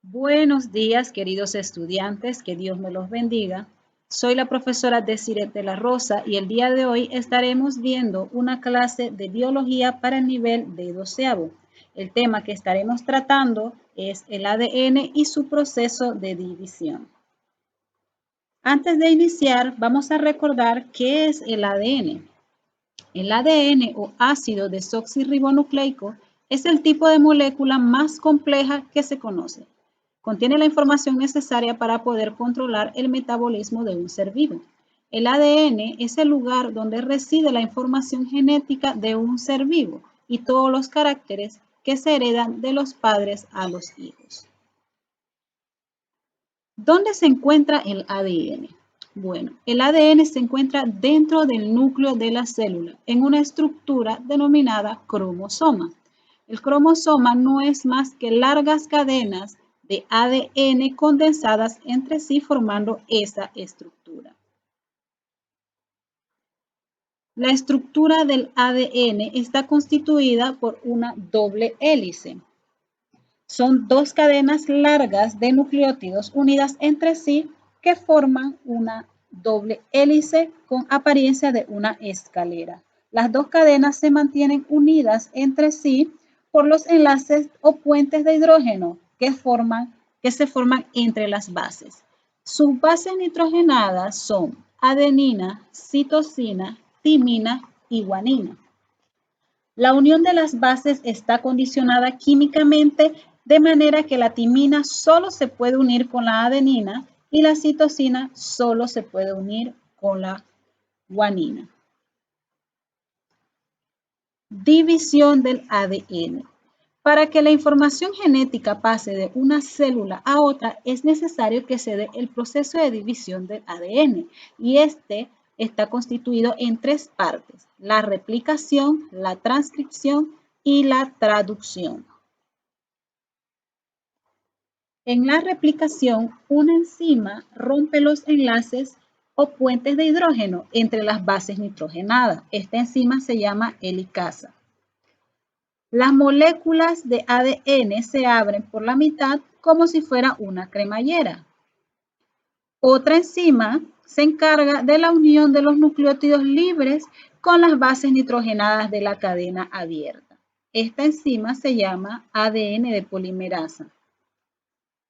Buenos días, queridos estudiantes, que Dios me los bendiga. Soy la profesora Desiree de la Rosa y el día de hoy estaremos viendo una clase de biología para el nivel de 12º. El tema que estaremos tratando es el ADN y su proceso de división. Antes de iniciar, vamos a recordar qué es el ADN. El ADN o ácido desoxirribonucleico es el tipo de molécula más compleja que se conoce. Contiene la información necesaria para poder controlar el metabolismo de un ser vivo. El ADN es el lugar donde reside la información genética de un ser vivo y todos los caracteres que se heredan de los padres a los hijos. ¿Dónde se encuentra el ADN? Bueno, el ADN se encuentra dentro del núcleo de la célula, en una estructura denominada cromosoma. El cromosoma no es más que largas cadenas de ADN condensadas entre sí formando esa estructura. La estructura del ADN está constituida por una doble hélice. Son dos cadenas largas de nucleótidos unidas entre sí que forman una doble hélice con apariencia de una escalera. Las dos cadenas se mantienen unidas entre sí por los enlaces o puentes de hidrógeno que se forman entre las bases. Sus bases nitrogenadas son adenina, citosina, timina y guanina. La unión de las bases está condicionada químicamente de manera que la timina solo se puede unir con la adenina y la citosina solo se puede unir con la guanina. División del ADN. Para que la información genética pase de una célula a otra es necesario que se dé el proceso de división del ADN y este está constituido en tres partes: la replicación, la transcripción y la traducción. En la replicación, una enzima rompe los enlaces o puentes de hidrógeno entre las bases nitrogenadas. Esta enzima se llama helicasa. Las moléculas de ADN se abren por la mitad como si fuera una cremallera. Otra enzima se encarga de la unión de los nucleótidos libres con las bases nitrogenadas de la cadena abierta. Esta enzima se llama ADN de polimerasa.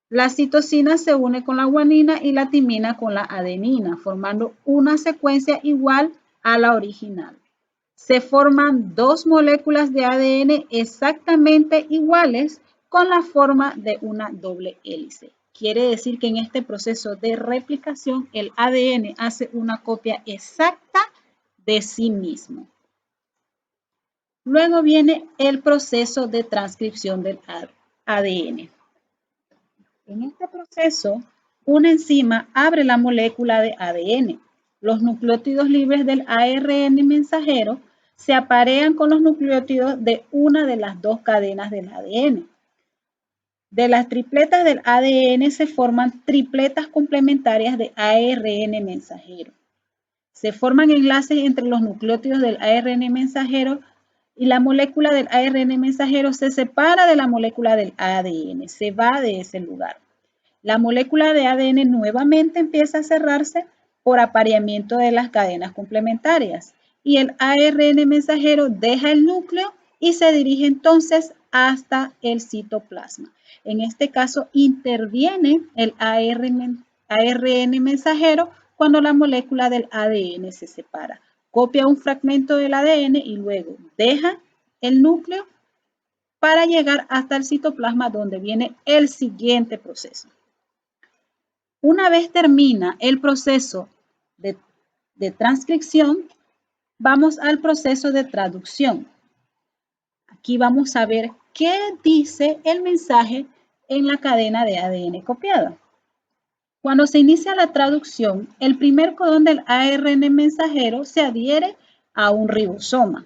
La citosina se une con la guanina y la timina con la adenina, formando una secuencia igual a la original. Se forman dos moléculas de ADN exactamente iguales con la forma de una doble hélice. Quiere decir que en este proceso de replicación el ADN hace una copia exacta de sí mismo. Luego viene el proceso de transcripción del ADN. En este proceso, una enzima abre la molécula de ADN. Los nucleótidos libres del ARN mensajero se aparean con los nucleótidos de una de las dos cadenas del ADN. De las tripletas del ADN se forman tripletas complementarias de ARN mensajero. Se forman enlaces entre los nucleótidos del ARN mensajero y la molécula del ARN mensajero se separa de la molécula del ADN, se va de ese lugar. La molécula de ADN nuevamente empieza a cerrarse por apareamiento de las cadenas complementarias y el ARN mensajero deja el núcleo y se dirige entonces hasta el citoplasma. En este caso interviene el ARN mensajero cuando la molécula del ADN se separa. Copia un fragmento del ADN y luego deja el núcleo para llegar hasta el citoplasma, donde viene el siguiente proceso. Una vez termina el proceso de transcripción, vamos al proceso de traducción. Aquí vamos a ver qué dice el mensaje en la cadena de ADN copiada. Cuando se inicia la traducción, el primer codón del ARN mensajero se adhiere a un ribosoma.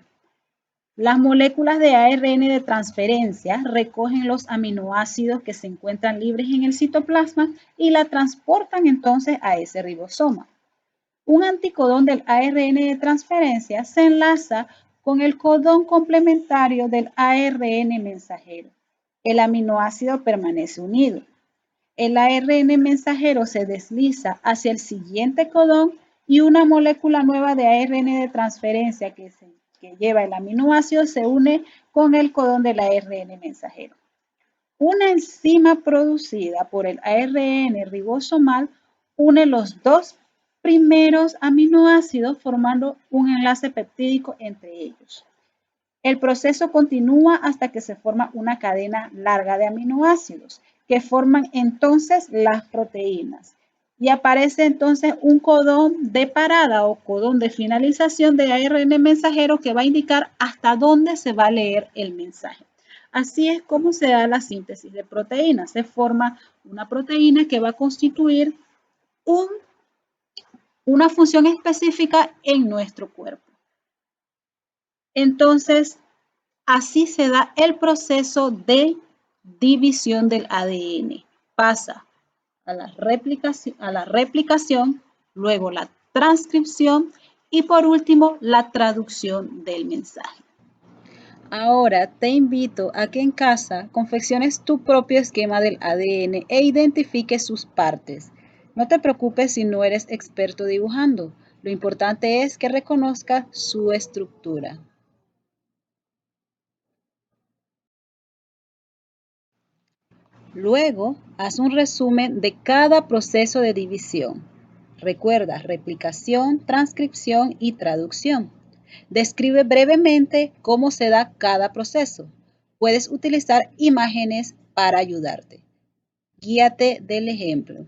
Las moléculas de ARN de transferencia recogen los aminoácidos que se encuentran libres en el citoplasma y la transportan entonces a ese ribosoma. Un anticodón del ARN de transferencia se enlaza con el codón complementario del ARN mensajero. El aminoácido permanece unido. El ARN mensajero se desliza hacia el siguiente codón y una molécula nueva de ARN de transferencia que lleva el aminoácido se une con el codón del ARN mensajero. Una enzima producida por el ARN ribosomal une los dos primeros aminoácidos formando un enlace peptídico entre ellos. El proceso continúa hasta que se forma una cadena larga de aminoácidos que forman entonces las proteínas y aparece entonces un codón de parada o codón de finalización de ARN mensajero que va a indicar hasta dónde se va a leer el mensaje. Así es como se da la síntesis de proteínas. Se forma una proteína que va a constituir una función específica en nuestro cuerpo. Entonces, así se da el proceso de división del ADN. Pasa a la replicación, luego la transcripción y por último la traducción del mensaje. Ahora te invito a que en casa confecciones tu propio esquema del ADN e identifiques sus partes. No te preocupes si no eres experto dibujando. Lo importante es que reconozcas su estructura. Luego, haz un resumen de cada proceso de división. Recuerda replicación, transcripción y traducción. Describe brevemente cómo se da cada proceso. Puedes utilizar imágenes para ayudarte. Guíate del ejemplo.